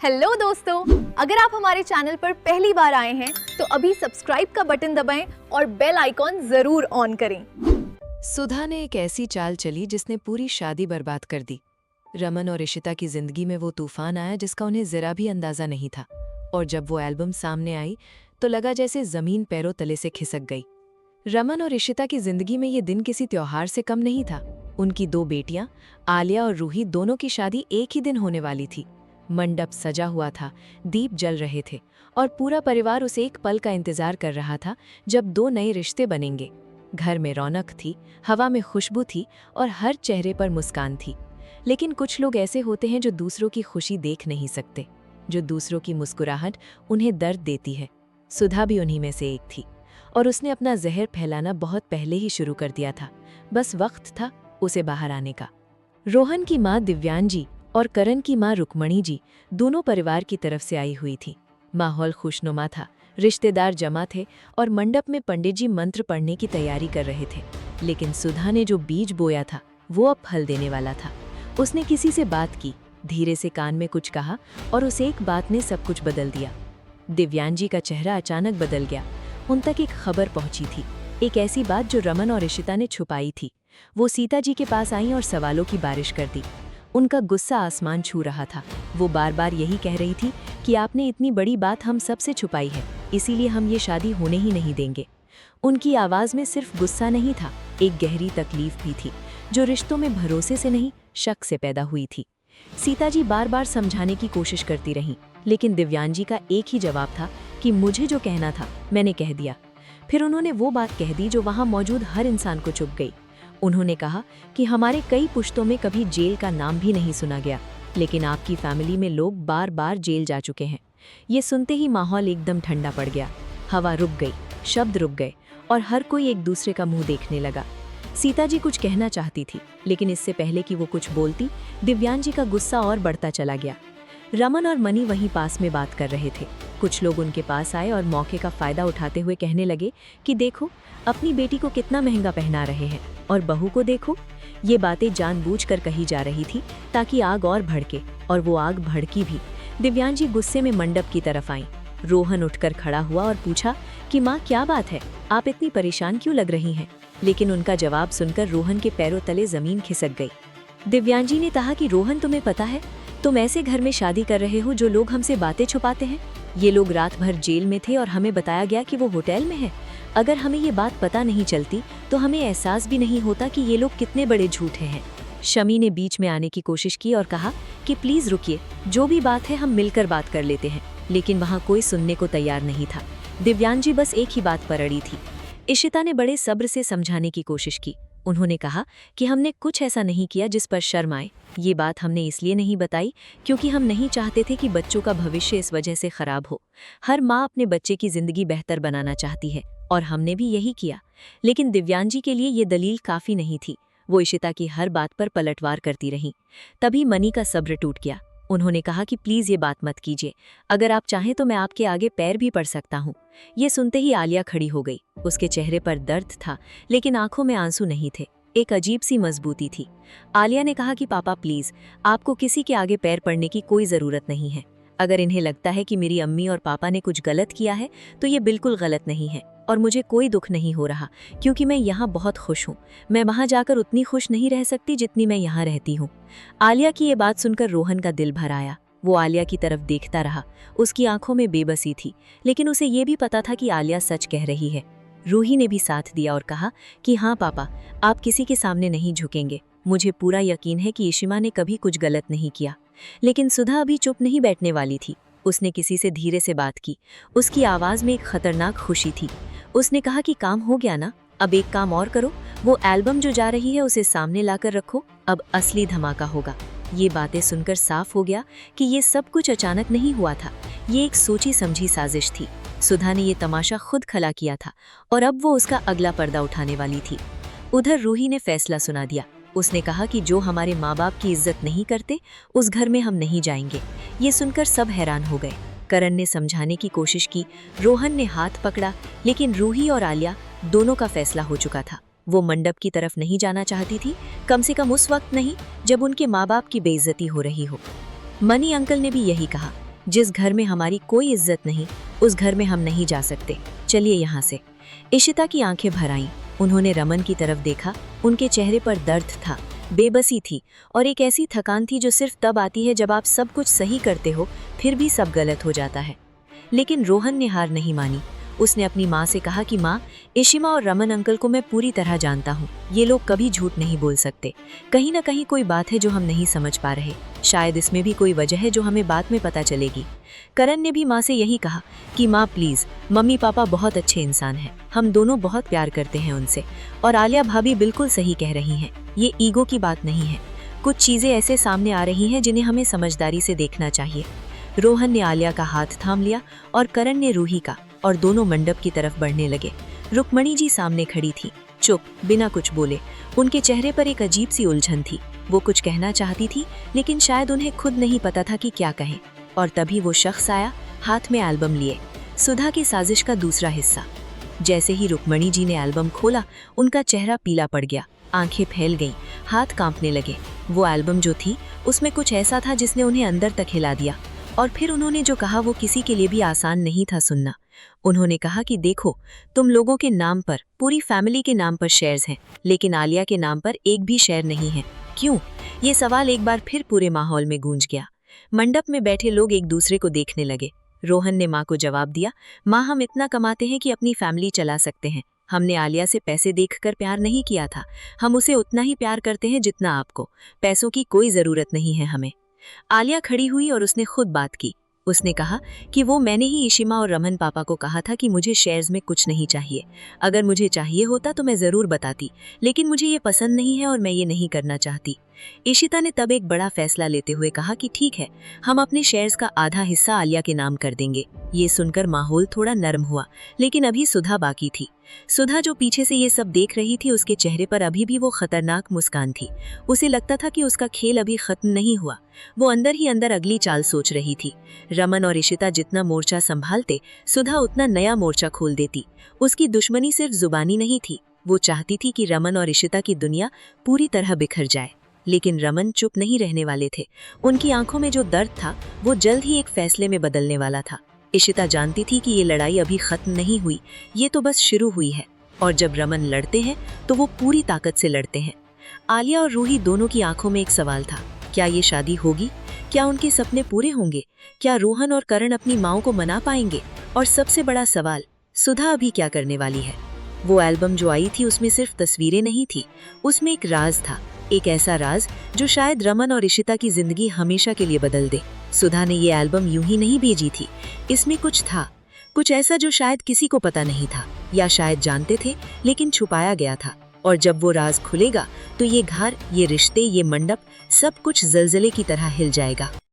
Hello दोस्तों, अगर आप हमारे चैनल पर पहली बार आए हैं तो अभी सब्सक्राइब का बटन दबाएं और बेल आइकॉन जरूर ऑन करें। सुधा ने एक ऐसी चाल चली जिसने पूरी शादी बर्बाद कर दी। रमन और इशिता की जिंदगी में वो तूफान आया जिसका उन्हें जरा भी अंदाजा नहीं था। और जब वो एल्बम सामने आई तो लगा जैसे जमीन पैरों तले से खिसक गई। रमन और इशिता की जिंदगी में ये दिन किसी त्योहार से कम नहीं था। उनकी दो बेटियां आलिया और रूही दोनों की शादी एक ही दिन होने वाली थी। मंडप सजा हुआ था, दीप जल रहे थे और पूरा परिवार उस एक पल का इंतजार कर रहा था जब दो नए रिश्ते बनेंगे। घर में रौनक थी, हवा में खुशबू थी और हर चेहरे पर मुस्कान थी। लेकिन कुछ लोग ऐसे होते हैं जो दूसरों की खुशी देख नहीं सकते, जो दूसरों की मुस्कुराहट उन्हें दर्द देती है। सुधा भी उन्हीं में से एक थी और उसने अपना जहर फैलाना बहुत पहले ही शुरू कर दिया था। बस वक्त था उसे बाहर आने का। रोहन की माँ दिव्यांजी और करण की माँ रुक्मणी जी दोनों परिवार की तरफ से आई हुई थी। माहौल खुशनुमा था, रिश्तेदार जमा थे और मंडप में पंडित जी मंत्र पढ़ने की तैयारी कर रहे थे। लेकिन सुधा ने जो बीज बोया था वो अब फल देने वाला था। उसने किसी से बात की, धीरे से कान में कुछ कहा और उस एक बात ने सब कुछ बदल दिया। दिव्यांजी का चेहरा अचानक बदल गया। उन तक एक खबर पहुंची थी, एक ऐसी बात जो रमन और इशिता ने छुपाई थी। वो सीता जी के पास आई और सवालों की बारिश कर दी। उनका गुस्सा आसमान छू रहा था। वो बार बार यही कह रही थी कि आपने इतनी बड़ी बात हम सबसे छुपाई है, इसीलिए हम ये शादी होने ही नहीं देंगे। उनकी आवाज़ में सिर्फ गुस्सा नहीं था, एक गहरी तकलीफ भी थी जो रिश्तों में भरोसे से नहीं शक से पैदा हुई थी। सीता जी बार बार समझाने की कोशिश करती रहीं, लेकिन दिव्यांजी का एक ही जवाब था कि मुझे जो कहना था मैंने कह दिया। फिर उन्होंने वो बात कह दी जो वहाँ मौजूद हर इंसान को चुभ गई। उन्होंने कहा कि हमारे कई पुश्तों में कभी जेल का नाम भी नहीं सुना गया, लेकिन आपकी फैमिली में लोग बार बार जेल जा चुके हैं। ये सुनते ही माहौल एकदम ठंडा पड़ गया। हवा रुक गई, शब्द रुक गए और हर कोई एक दूसरे का मुंह देखने लगा। सीता जी कुछ कहना चाहती थी, लेकिन इससे पहले कि वो कुछ बोलती, दिव्यांजी का गुस्सा और बढ़ता चला गया। रमन और मनी वहीं पास में बात कर रहे थे। कुछ लोग उनके पास आए और मौके का फायदा उठाते हुए कहने लगे कि देखो, अपनी बेटी को कितना महंगा पहना रहे हैं और बहू को देखो। ये बातें जानबूझकर कही जा रही थी ताकि आग और भड़के, और वो आग भड़की भी। दिव्यांजी गुस्से में मंडप की तरफ आई। रोहन उठकर खड़ा हुआ और पूछा कि माँ, क्या बात है, आप इतनी परेशान क्यों लग रही हैं? लेकिन उनका जवाब सुनकर रोहन के पैरों तले जमीन खिसक गई। दिव्यांजी ने कहा कि रोहन, तुम्हें पता है, तुम ऐसे घर में शादी कर रहे हो जो लोग हमसे बातें छुपाते हैं। ये लोग रात भर जेल में थे और हमें बताया गया कि वो होटल में है। अगर हमें ये बात पता नहीं चलती तो हमें एहसास भी नहीं होता कि ये लोग कितने बड़े झूठे हैं। शमी ने बीच में आने की कोशिश की और कहा कि प्लीज रुकिए, जो भी बात है हम मिलकर बात कर लेते हैं। लेकिन वहाँ कोई सुनने को तैयार नहीं था। दिव्यांजी बस एक ही बात पर अड़ी थी। इशिता ने बड़े सब्र से समझाने की कोशिश की। उन्होंने कहा कि हमने कुछ ऐसा नहीं किया जिस पर शर्म आए। ये बात हमने इसलिए नहीं बताई क्योंकि हम नहीं चाहते थे कि बच्चों का भविष्य इस वजह से खराब हो। हर माँ अपने बच्चे की जिंदगी बेहतर बनाना चाहती है और हमने भी यही किया। लेकिन दिव्यांजी के लिए ये दलील काफी नहीं थी। वो इशिता की हर बात पर पलटवार करती रही। तभी मनी का सब्र टूट गया। उन्होंने कहा कि प्लीज ये बात मत कीजिए, अगर आप चाहें तो मैं आपके आगे पैर भी पड़ सकता हूँ। ये सुनते ही आलिया खड़ी हो गई। उसके चेहरे पर दर्द था, लेकिन आंखों में आंसू नहीं थे, एक अजीब सी मजबूती थी। आलिया ने कहा कि पापा प्लीज, आपको किसी के आगे पैर पड़ने की कोई जरूरत नहीं है। अगर इन्हें लगता है कि मेरी अम्मी और पापा ने कुछ गलत किया है तो ये बिल्कुल गलत नहीं है और मुझे कोई दुख नहीं हो रहा क्योंकि मैं यहाँ बहुत खुश हूँ। मैं वहाँ जाकर उतनी खुश नहीं रह सकती जितनी मैं यहाँ रहती हूँ। आलिया की ये बात सुनकर रोहन का दिल भर आया। वो आलिया की तरफ देखता रहा। उसकी आंखों में बेबसी थी, लेकिन उसे ये भी पता था कि आलिया सच कह रही है। रूही ने भी साथ दिया और कहा कि हाँ पापा, आप किसी के सामने नहीं झुकेंगे। मुझे पूरा यकीन है कि इशिमा ने कभी कुछ गलत नहीं किया। लेकिन सुधा अभी चुप नहीं बैठने वाली थी। उसने किसी से धीरे से बात की। उसकी आवाज़ में एक खतरनाक खुशी थी। उसने कहा कि काम हो गया ना, अब एक काम और करो, वो एल्बम जो जा रही है उसे सामने लाकर रखो, अब असली धमाका होगा। ये बातें सुनकर साफ हो गया कि ये सब कुछ अचानक नहीं हुआ था, ये एक सोची समझी साजिश थी। सुधा ने ये तमाशा खुद खड़ा किया था और अब वो उसका अगला पर्दा उठाने वाली थी। उधर रूही ने फैसला सुना दिया। उसने कहा कि जो हमारे माँ बाप की इज्जत नहीं करते उस घर में हम नहीं जाएंगे। ये सुनकर सब हैरान हो गए। करण ने समझाने की कोशिश की, रोहन ने हाथ पकड़ा, लेकिन रूही और आलिया दोनों का फैसला हो चुका था। वो मंडप की तरफ नहीं जाना चाहती थी, कम से कम उस वक्त नहीं जब उनके माँ बाप की बेइज्जती हो रही हो। मनी अंकल ने भी यही कहा जिस घर में हमारी कोई इज्जत नहीं, उस घर में हम नहीं जा सकते, चलिए यहाँ से। इशिता की आंखें भर आईं। उन्होंने रमन की तरफ देखा। उनके चेहरे पर दर्द था, बेबसी थी और एक ऐसी थकान थी जो सिर्फ तब आती है जब आप सब कुछ सही करते हो फिर भी सब गलत हो जाता है। लेकिन रोहन ने हार नहीं मानी। उसने अपनी माँ से कहा कि माँ, इशिमा और रमन अंकल को मैं पूरी तरह जानता हूँ। ये लोग कभी झूठ नहीं बोल सकते। कहीं ना कहीं कोई बात है जो हम नहीं समझ पा रहे। शायद इसमें भी कोई वजह है जो हमें बाद में पता चलेगी। करण ने भी माँ से यही कहा कि माँ प्लीज़, मम्मी पापा बहुत अच्छे इंसान हैं, हम दोनों बहुत प्यार करते हैं उनसे। और आलिया भाभी बिल्कुल सही कह रही हैं, ये ईगो की बात नहीं है। कुछ चीज़ें ऐसे सामने आ रही हैं जिन्हें हमें समझदारी से देखना चाहिए। रोहन ने आलिया का हाथ थाम लिया और करण ने रूही का, और दोनों मंडप की तरफ बढ़ने लगे। रुक्मणी जी सामने खड़ी थी, चुप, बिना कुछ बोले। उनके चेहरे पर एक अजीब सी उलझन थी। वो कुछ कहना चाहती थी लेकिन शायद उन्हें खुद नहीं पता था कि क्या कहें। और तभी वो शख्स आया, हाथ में एल्बम लिए। सुधा की साजिश का दूसरा हिस्सा। जैसे ही रुक्मणी जी ने एल्बम खोला, उनका चेहरा पीला पड़ गया, आंखें फैल गईं, हाथ कांपने लगे। वो एल्बम जो थी उसमें कुछ ऐसा था जिसने उन्हें अंदर तक हिला दिया। और फिर उन्होंने जो कहा वो किसी के लिए भी आसान नहीं था सुनना। उन्होंने कहा कि देखो, तुम लोगों के नाम पर, पूरी फैमिली के नाम पर शेयर्स हैं, लेकिन आलिया के नाम पर एक भी शेयर नहीं है। क्यों? ये सवाल एक बार फिर पूरे माहौल में गूंज गया। मंडप में बैठे लोग एक दूसरे को देखने लगे। रोहन ने माँ को जवाब दिया, माँ, हम इतना कमाते हैं कि अपनी फैमिली चला सकते हैं। हमने आलिया से पैसे देखकर प्यार नहीं किया था। हम उसे उतना ही प्यार करते हैं जितना आपको। पैसों की कोई ज़रूरत नहीं है हमें। आलिया खड़ी हुई और उसने खुद बात की। उसने कहा कि वो मैंने ही इशिमा और रमन पापा को कहा था कि मुझे शेयर्स में कुछ नहीं चाहिए। अगर मुझे चाहिए होता तो मैं ज़रूर बताती, लेकिन मुझे ये पसंद नहीं है और मैं ये नहीं करना चाहती। इशिता ने तब एक बड़ा फैसला लेते हुए कहा कि ठीक है, हम अपने शेयर्स का आधा हिस्सा आलिया के नाम कर देंगे। ये सुनकर माहौल थोड़ा नरम हुआ, लेकिन अभी सुधा बाकी थी। सुधा जो पीछे से ये सब देख रही थी, उसके चेहरे पर अभी भी वो खतरनाक मुस्कान थी। उसे लगता था कि उसका खेल अभी खत्म नहीं हुआ। वो अंदर ही अंदर अगली चाल सोच रही थी। रमन और इशिता जितना मोर्चा संभालते, सुधा उतना नया मोर्चा खोल देती। उसकी दुश्मनी सिर्फ जुबानी नहीं थी, वो चाहती थी कि रमन और इशिता की दुनिया पूरी तरह बिखर जाए। लेकिन रमन चुप नहीं रहने वाले थे। उनकी आंखों में जो दर्द था वो जल्द ही एक फैसले में बदलने वाला था। इशिता जानती थी कि ये लड़ाई अभी खत्म नहीं हुई, ये तो बस शुरू हुई है। और जब रमन लड़ते हैं तो वो पूरी ताकत से लड़ते हैं। आलिया और रूही दोनों की आंखों में एक सवाल था, क्या ये शादी होगी? क्या उनके सपने पूरे होंगे? क्या रोहन और करण अपनी माँओं को मना पाएंगे? और सबसे बड़ा सवाल, सुधा अभी क्या करने वाली है? वो एल्बम जो आई थी उसमें सिर्फ तस्वीरें नहीं थी, उसमें एक राज था। एक ऐसा राज जो शायद रमन और इशिता की जिंदगी हमेशा के लिए बदल दे। सुधा ने ये एल्बम यूं ही नहीं भेजी थी। इसमें कुछ था, कुछ ऐसा जो शायद किसी को पता नहीं था, या शायद जानते थे लेकिन छुपाया गया था। और जब वो राज खुलेगा तो ये घर, ये रिश्ते, ये मंडप, सब कुछ ज़लज़ले की तरह हिल जाएगा।